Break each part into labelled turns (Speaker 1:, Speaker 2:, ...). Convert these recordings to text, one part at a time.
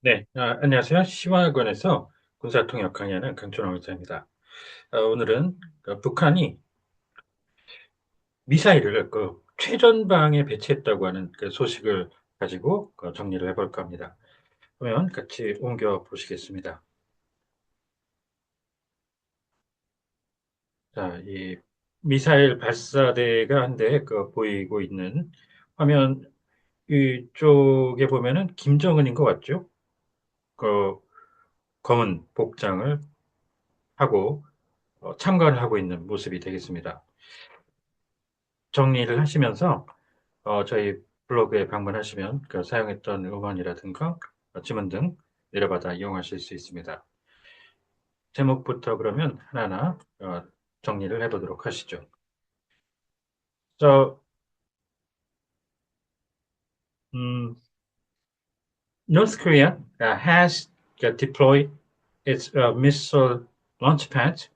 Speaker 1: 네, 안녕하세요. 심화학원에서 군사통역 강의하는 강준호 의사입니다. 오늘은 북한이 미사일을 최전방에 배치했다고 하는 그 소식을 가지고 정리를 해볼까 합니다. 그러면 같이 옮겨 보시겠습니다. 자, 이 미사일 발사대가 한 대 보이고 있는 화면 이쪽에 보면은 김정은인 것 같죠? 그 검은 복장을 하고 참관을 하고 있는 모습이 되겠습니다. 정리를 하시면서 저희 블로그에 방문하시면 사용했던 음원이라든가 지문 등 내려받아 이용하실 수 있습니다. 제목부터 그러면 하나하나 정리를 해보도록 하시죠. So, um, North Korea has deployed its missile launch pad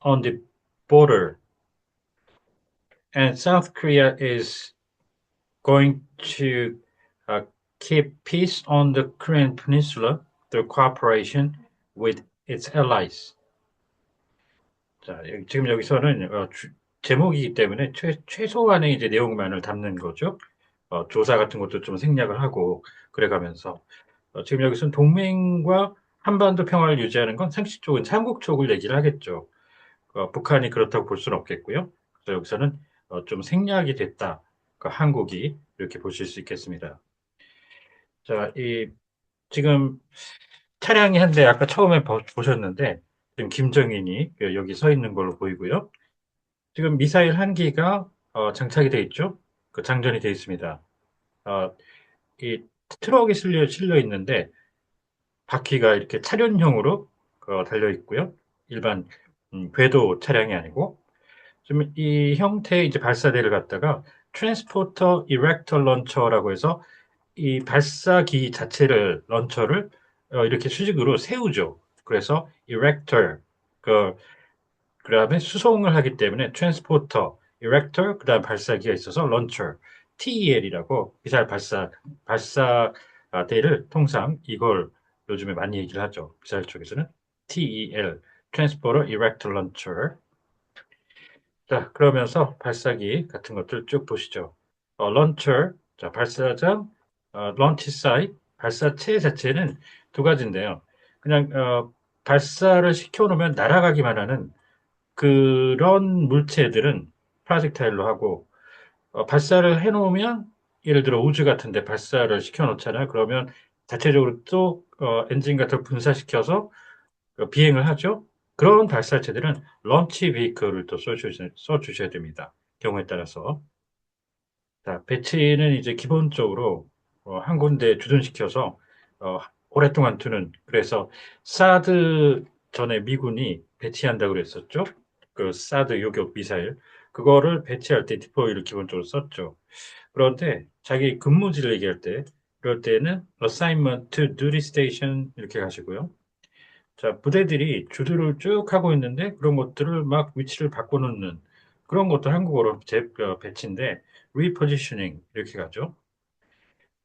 Speaker 1: on the border, and South Korea is going to uh, keep peace on the Korean Peninsula through cooperation with its allies. 자, 지금 여기서는 제목이기 때문에 최소한의 이제 내용만을 담는 거죠. 조사 같은 것도 좀 생략을 하고 그래가면서 지금 여기서는 동맹과 한반도 평화를 유지하는 건 상식적인 삼국 쪽을 얘기를 하겠죠. 북한이 그렇다고 볼 수는 없겠고요. 그래서 여기서는 좀 생략이 됐다. 한국이 이렇게 보실 수 있겠습니다. 자, 지금 차량이 한 대 아까 처음에 보셨는데 지금 김정인이 여기 서 있는 걸로 보이고요. 지금 미사일 한 기가 장착이 돼 있죠. 장전이 돼 있습니다. 어, 이 트럭에 실려 있는데 바퀴가 이렇게 차륜형으로 달려 있고요. 일반 궤도 차량이 아니고 지금 이 형태의 이제 발사대를 갖다가 트랜스포터 이렉터 런처라고 해서 이 발사기 자체를 런처를 이렇게 수직으로 세우죠. 그래서 이렉터 그다음에 수송을 하기 때문에 트랜스포터, 이렉터, 그다음 발사기가 있어서 런처, TEL이라고 미사일 발사대를 통상 이걸 요즘에 많이 얘기를 하죠. 미사일 쪽에서는 TEL, 트랜스포터 이렉터 런처. 자, 그러면서 발사기 같은 것들 쭉 보시죠. 런처, 자, 발사장, 런치 사이트, 발사체 자체는 두 가지인데요. 그냥 발사를 시켜놓으면 날아가기만 하는 그런 물체들은 프로젝타일로 하고 발사를 해놓으면 예를 들어 우주 같은데 발사를 시켜놓잖아요. 그러면 자체적으로 또 엔진 같은 걸 분사시켜서 비행을 하죠. 그런 발사체들은 런치 비클을 또 써주셔야 됩니다. 경우에 따라서. 자, 배치는 이제 기본적으로 한 군데 주둔시켜서 어, 오랫동안 두는 그래서 사드 전에 미군이 배치한다고 그랬었죠. 그 사드 요격 미사일 그거를 배치할 때 디포이를 기본적으로 썼죠. 그런데 자기 근무지를 얘기할 때 그럴 때는 assignment to duty station 이렇게 가시고요. 자, 부대들이 주두를 쭉 하고 있는데 그런 것들을 막 위치를 바꿔놓는 그런 것도 한국어로 배치인데 repositioning 이렇게 가죠.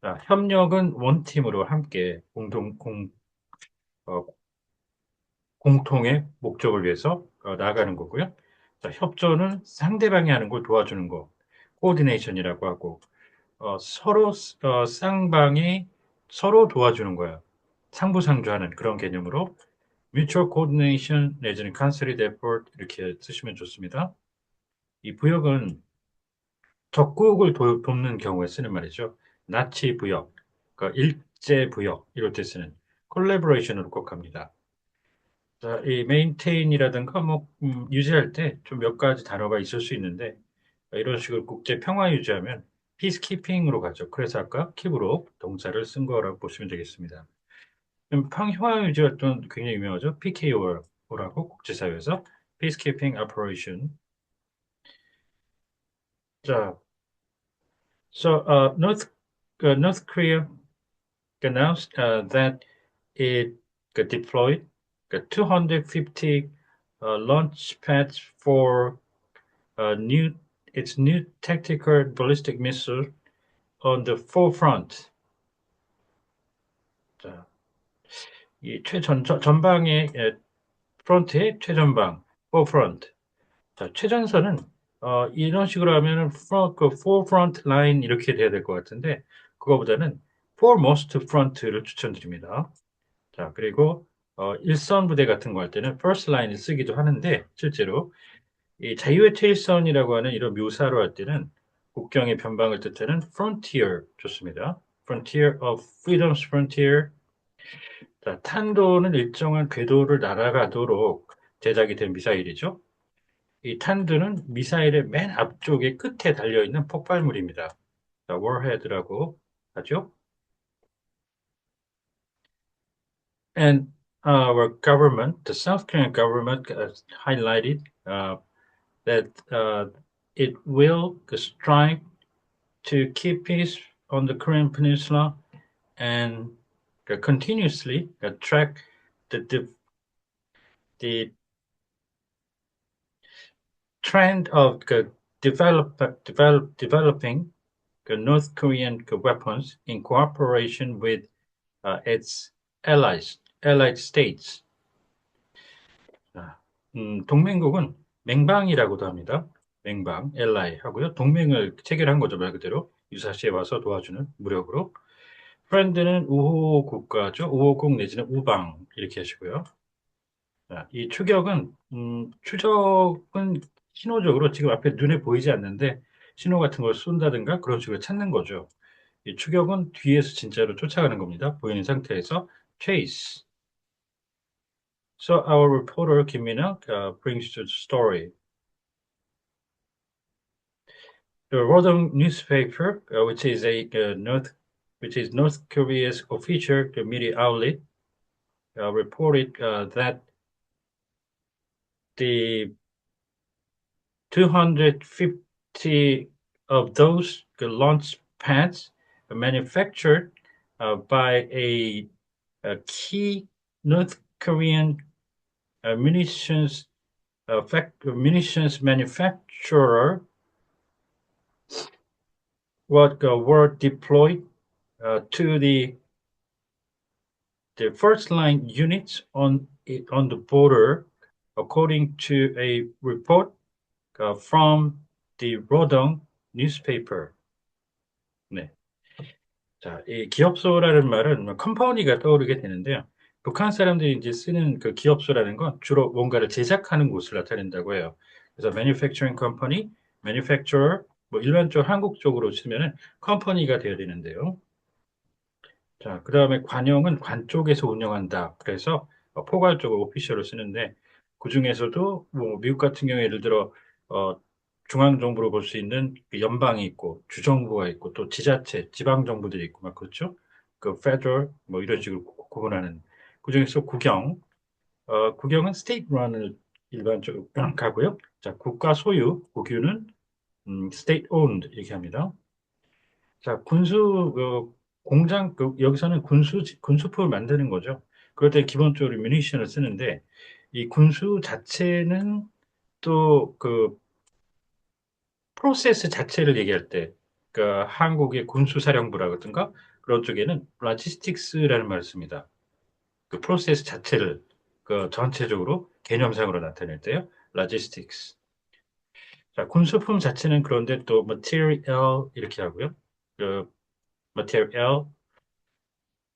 Speaker 1: 자, 협력은 원팀으로 함께 어, 공통의 목적을 위해서 나아가는 거고요. 자, 협조는 상대방이 하는 걸 도와주는 거, 코오디네이션이라고 하고 서로 쌍방이 서로 도와주는 거야. 상부상조하는 그런 개념으로 mutual coordination 내지는 concerted effort 이렇게 쓰시면 좋습니다. 이 부역은 적국을 돕는 경우에 쓰는 말이죠. 나치 부역, 그러니까 일제 부역 이럴 때 쓰는 collaboration으로 꼭 합니다. 자, 이 maintain이라든가 뭐 유지할 때 좀 몇 가지 단어가 있을 수 있는데 이런 식으로 국제 평화 유지하면 peacekeeping으로 가죠. 그래서 아까 킵으로 동사를 쓴 거라고 보시면 되겠습니다. 평화 유지 활동 굉장히 유명하죠. PKO라고 국제사회에서 Peacekeeping Operation. 자, so North Korea announced that it deployed 250 launch pads for new its new tactical ballistic missile on the forefront. 자, 이 전방의 프론트의 최전방, forefront. 자, 최전선은 이런 식으로 하면은 forefront line 이렇게 돼야 될 것 같은데 그거보다는 foremost front를 추천드립니다. 자, 그리고 일선 부대 같은 거 할 때는 first line을 쓰기도 하는데 실제로 이 자유의 최일선이라고 하는 이런 묘사로 할 때는 국경의 변방을 뜻하는 frontier 좋습니다. frontier of freedom's frontier. 자, 탄도는 일정한 궤도를 날아가도록 제작이 된 미사일이죠. 이 탄두는 미사일의 맨 앞쪽에 끝에 달려있는 폭발물입니다. 자, warhead라고 하죠. And our government, the South Korean government, highlighted that it will strive to keep peace on the Korean Peninsula and continuously track the, the trend of developing North Korean weapons in cooperation with its allied states. 동맹국은 맹방이라고도 합니다. 맹방, ally 하고요. 동맹을 체결한 거죠, 말 그대로. 유사시에 와서 도와주는 무력으로. 프렌드는 우호 국가죠. 우호국 내지는 우방 이렇게 하시고요. 자, 이 추적은 신호적으로 지금 앞에 눈에 보이지 않는데 신호 같은 걸 쏜다든가 그런 식으로 찾는 거죠. 이 추격은 뒤에서 진짜로 쫓아가는 겁니다. 보이는 상태에서 chase. So our reporter Kim Min-ok brings you the story. The Rodong newspaper, which is North Korea's official media outlet, reported that the 250 of those launch pads manufactured by a key North Korean munitions manufacturer were deployed to the first line units on the border, according to a report from the Rodong newspaper. 네. 자, 이 기업소라는 말은 컴퍼니가 떠오르게 되는데요. 북한 사람들이 이제 쓰는 그 기업소라는 건 주로 뭔가를 제작하는 곳을 나타낸다고 해요. 그래서 manufacturing company, manufacturer, 뭐 일반적으로 한국적으로 치면은 컴퍼니가 되어야 되는데요. 자, 그 다음에 관용은 관 쪽에서 운영한다. 그래서 포괄적으로 오피셜을 쓰는데 그 중에서도 뭐 미국 같은 경우에 예를 들어 어, 중앙정부로 볼 수 있는 그 연방이 있고 주정부가 있고 또 지자체, 지방정부들이 있고 막 그렇죠. 그 federal 뭐 이런 식으로 구분하는 그 중에서 국영은 state run을 일반적으로 가고요. 자, 국가 소유, 국유는 state owned 이렇게 합니다. 자, 공장, 여기서는 군수품을 만드는 거죠. 그럴 때 기본적으로 뮤니션을 쓰는데, 이 군수 자체는 또 프로세스 자체를 얘기할 때, 그 한국의 군수사령부라든가 그런 쪽에는 라지스틱스라는 말을 씁니다. 그 프로세스 자체를 전체적으로 개념상으로 나타낼 때요. 라지스틱스. 자, 군수품 자체는 그런데 또 material 이렇게 하고요. 그 material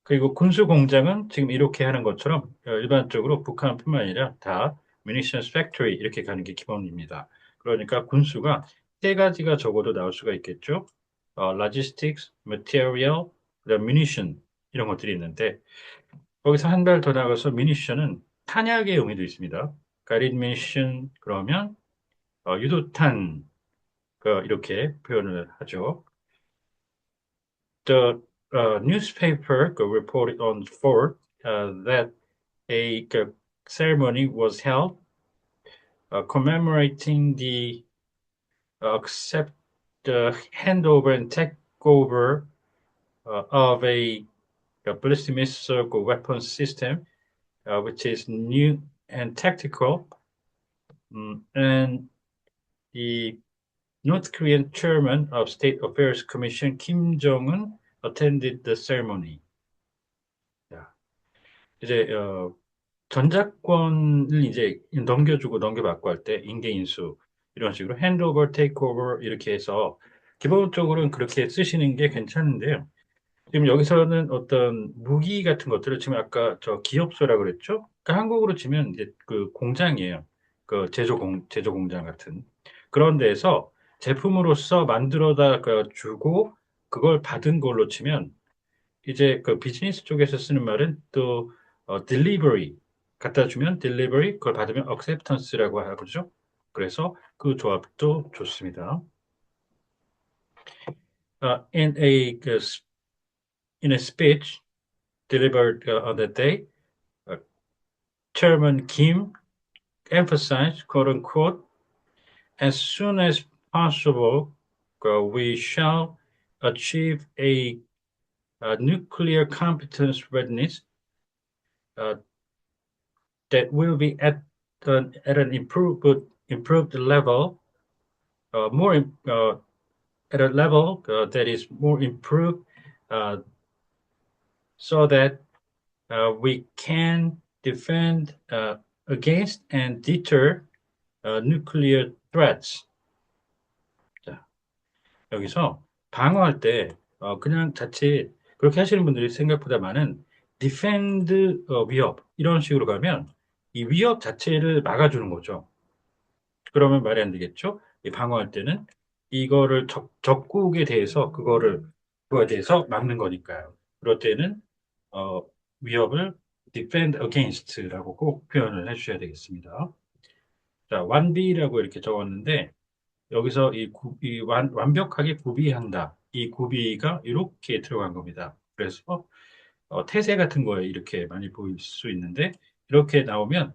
Speaker 1: 그리고 군수 공장은 지금 이렇게 하는 것처럼 일반적으로 북한뿐만 아니라 다 munitions factory 이렇게 가는 게 기본입니다. 그러니까 군수가 세 가지가 적어도 나올 수가 있겠죠. logistics, material, 그다음 munition 이런 것들이 있는데 거기서 한 발 더 나가서 munition은 탄약의 의미도 있습니다. guided munition 그러면 유도탄 이렇게 표현을 하죠. The newspaper reported on 4th that a ceremony was held commemorating the accept the handover and takeover of a ballistic missile weapon system, which is new and tactical. And the North Korean chairman of State Affairs Commission Kim Jong-un attended the ceremony. 이제 전작권을 이제 넘겨주고 넘겨받고 할 때 인계인수 이런 식으로 핸드오버, 테이크오버 이렇게 해서 기본적으로는 그렇게 쓰시는 게 괜찮은데요. 지금 여기서는 어떤 무기 같은 것들을 지금 아까 저 기업소라 그랬죠? 그러니까 한국으로 치면 이제 그 공장이에요. 그 제조 공장 같은 그런 데에서 제품으로서 만들어다 주고 그걸 받은 걸로 치면 이제 그 비즈니스 쪽에서 쓰는 말은 또 delivery 갖다 주면 delivery 그걸 받으면 acceptance라고 하죠. 그래서 그 조합도 좋습니다. In a speech delivered on that day, uh, Chairman Kim emphasized, quote unquote, as soon as possible, we shall achieve a nuclear competence readiness uh, that will be at an improved level, more at a level that is more improved, uh, so that we can defend against and deter nuclear threats. 자, 여기서 방어할 때 그냥 자칫 그렇게 하시는 분들이 생각보다 많은 defend 위협 이런 식으로 가면 이 위협 자체를 막아주는 거죠. 그러면 말이 안 되겠죠? 이 방어할 때는 이거를 적국에 대해서 그거에 대해서 막는 거니까요. 그럴 때는 어, 위협을 defend against라고 꼭 표현을 해주셔야 되겠습니다. 자, 완비라고 이렇게 적었는데 여기서 완벽하게 구비한다. 이 구비가 이렇게 들어간 겁니다. 그래서 태세 같은 거에 이렇게 많이 보일 수 있는데 이렇게 나오면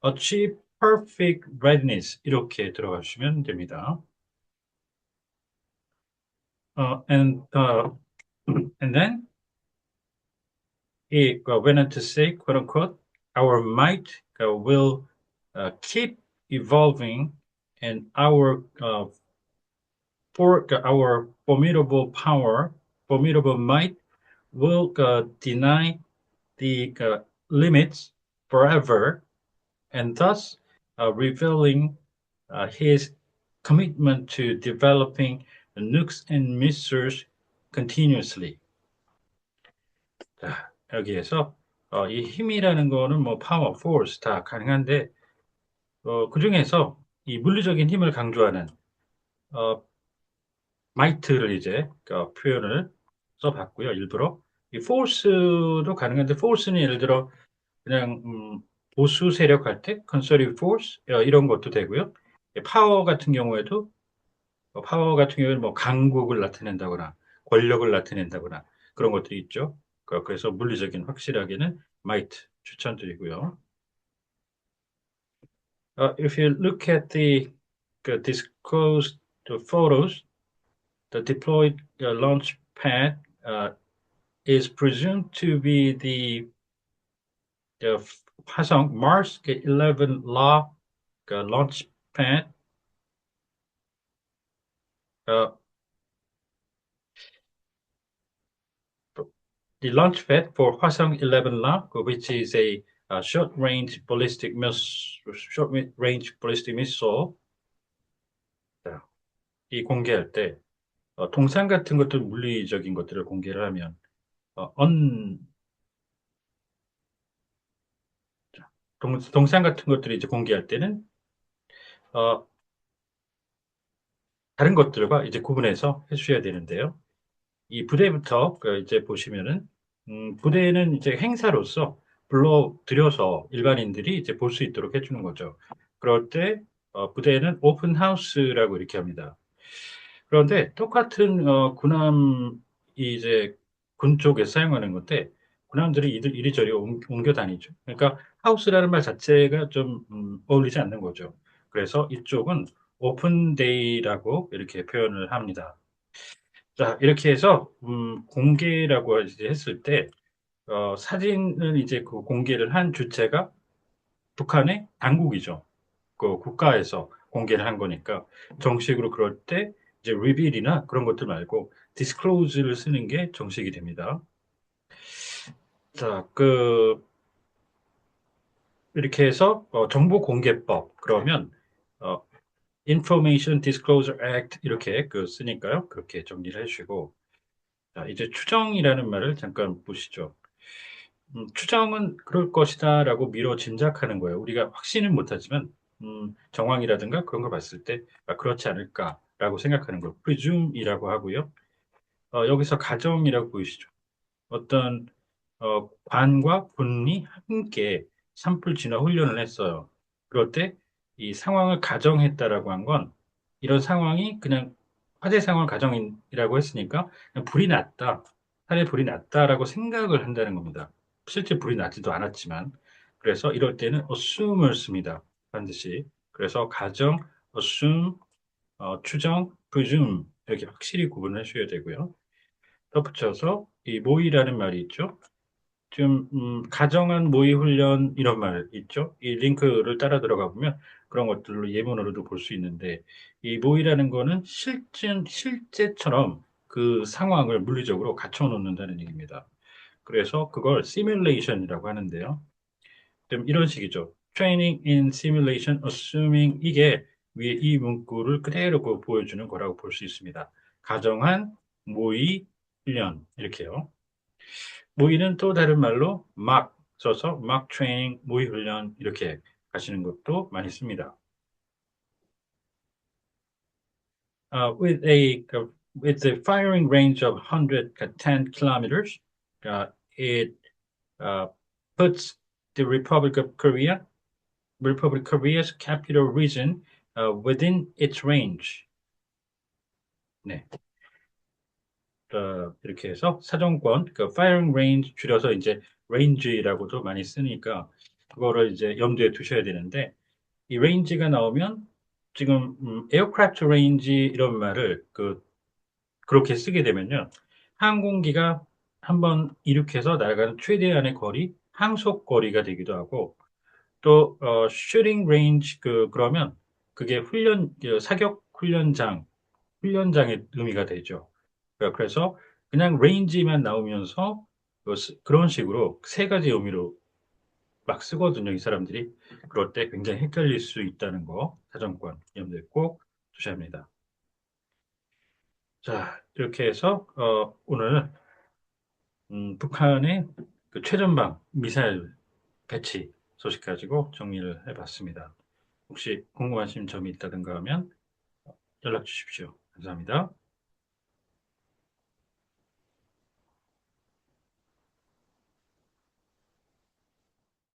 Speaker 1: achieve perfect readiness 이렇게 들어가 주시면 됩니다. And and then he went on to say, quote unquote, our might will keep evolving, and our formidable power, formidable might, will deny the limits forever, and thus revealing his commitment to developing nukes and missiles continuously. 자, 여기에서 이 힘이라는 거는 뭐 파워, 포스 다 가능한데 그 중에서 이 물리적인 힘을 강조하는 어, 마이트를 이제 표현을 써봤고요. 일부러 이 포스도 가능한데 포스는 예를 들어 그냥 보수 세력 할 때 conservative force 이런 것도 되고요. 파워 같은 경우에도 파워 같은 경우에는 뭐 강국을 나타낸다거나 권력을 나타낸다거나 그런 것들이 있죠. 그래서 물리적인 확실하게는 might 추천드리고요. If you look at the disclosed photos, the deployed launch pad is presumed to be the 화성 Mars 11 law launch pad. Uh, the launch pad for 화성 11 law, which is a short-range ballistic missile. 자, 이 공개할 때 동상 같은 것들 물리적인 것들을 공개를 하면 어, 언 동상 같은 것들을 이제 공개할 때는 어, 다른 것들과 이제 구분해서 해주셔야 되는데요. 이 부대부터 이제 보시면은 부대는 이제 행사로서 불러들여서 일반인들이 이제 볼 수 있도록 해주는 거죠. 그럴 때 부대는 오픈 하우스라고 이렇게 합니다. 그런데 똑같은 군함이 이제 군 쪽에 사용하는 건데 군함들이 이리저리 옮겨 다니죠. 그러니까 하우스라는 말 자체가 좀 어울리지 않는 거죠. 그래서 이쪽은 오픈 데이라고 이렇게 표현을 합니다. 자, 이렇게 해서 공개라고 이제 했을 때 사진을 이제 그 공개를 한 주체가 북한의 당국이죠. 그 국가에서 공개를 한 거니까 정식으로 그럴 때 이제 리빌이나 그런 것들 말고 disclose를 쓰는 게 정식이 됩니다. 자, 이렇게 해서 정보 공개법 그러면 어, Information Disclosure Act 이렇게 쓰니까요. 그렇게 정리를 해주시고 자, 이제 추정이라는 말을 잠깐 보시죠. 추정은 그럴 것이다라고 미뤄 짐작하는 거예요. 우리가 확신은 못하지만 정황이라든가 그런 걸 봤을 때 그렇지 않을까라고 생각하는 걸 presume이라고 하고요. 여기서 가정이라고 보이시죠. 어떤 관과 군이 함께 산불 진화 훈련을 했어요. 그럴 때 이 상황을 가정했다라고 한 건 이런 상황이 그냥 화재 상황을 가정이라고 했으니까 그냥 불이 났다. 산에 불이 났다라고 생각을 한다는 겁니다. 실제 불이 나지도 않았지만 그래서 이럴 때는 assume을 씁니다. 반드시. 그래서 가정, assume, 추정, presume 이렇게 확실히 구분을 해주셔야 되고요. 덧붙여서 이 모의라는 말이 있죠. 지금 가정한 모의 훈련 이런 말 있죠. 이 링크를 따라 들어가 보면 그런 것들로 예문으로도 볼 수 있는데 이 모의라는 거는 실제처럼 그 상황을 물리적으로 갖춰 놓는다는 얘기입니다. 그래서 그걸 시뮬레이션이라고 하는데요. 좀 이런 식이죠. Training in simulation assuming 이게 위에 이 문구를 그대로 보여주는 거라고 볼 수 있습니다. 가정한 모의 훈련 이렇게요. 모의는 또 다른 말로 막 써서 막 트레이닝, 모의 훈련 이렇게 가시는 것도 많이 씁니다. With a firing range of 110 kilometers, uh, it uh, puts the Republic of Korea's capital region within its range. 네. 이렇게 해서 사정권, 그 firing range 줄여서 이제 range라고도 많이 쓰니까 그거를 이제 염두에 두셔야 되는데 이 range가 나오면 지금 aircraft range 이런 말을 그렇게 쓰게 되면요 항공기가 한번 이륙해서 날아가는 최대한의 거리, 항속 거리가 되기도 하고 또 shooting range 그러면 그게 사격 훈련장의 의미가 되죠. 그래서 그냥 레인지만 나오면서 그런 식으로 세 가지 의미로 막 쓰거든요, 이 사람들이. 그럴 때 굉장히 헷갈릴 수 있다는 거, 사정권 염두에 꼭 두셔야 합니다. 자, 이렇게 해서 오늘 북한의 그 최전방 미사일 배치 소식 가지고 정리를 해봤습니다. 혹시 궁금하신 점이 있다든가 하면 연락 주십시오. 감사합니다.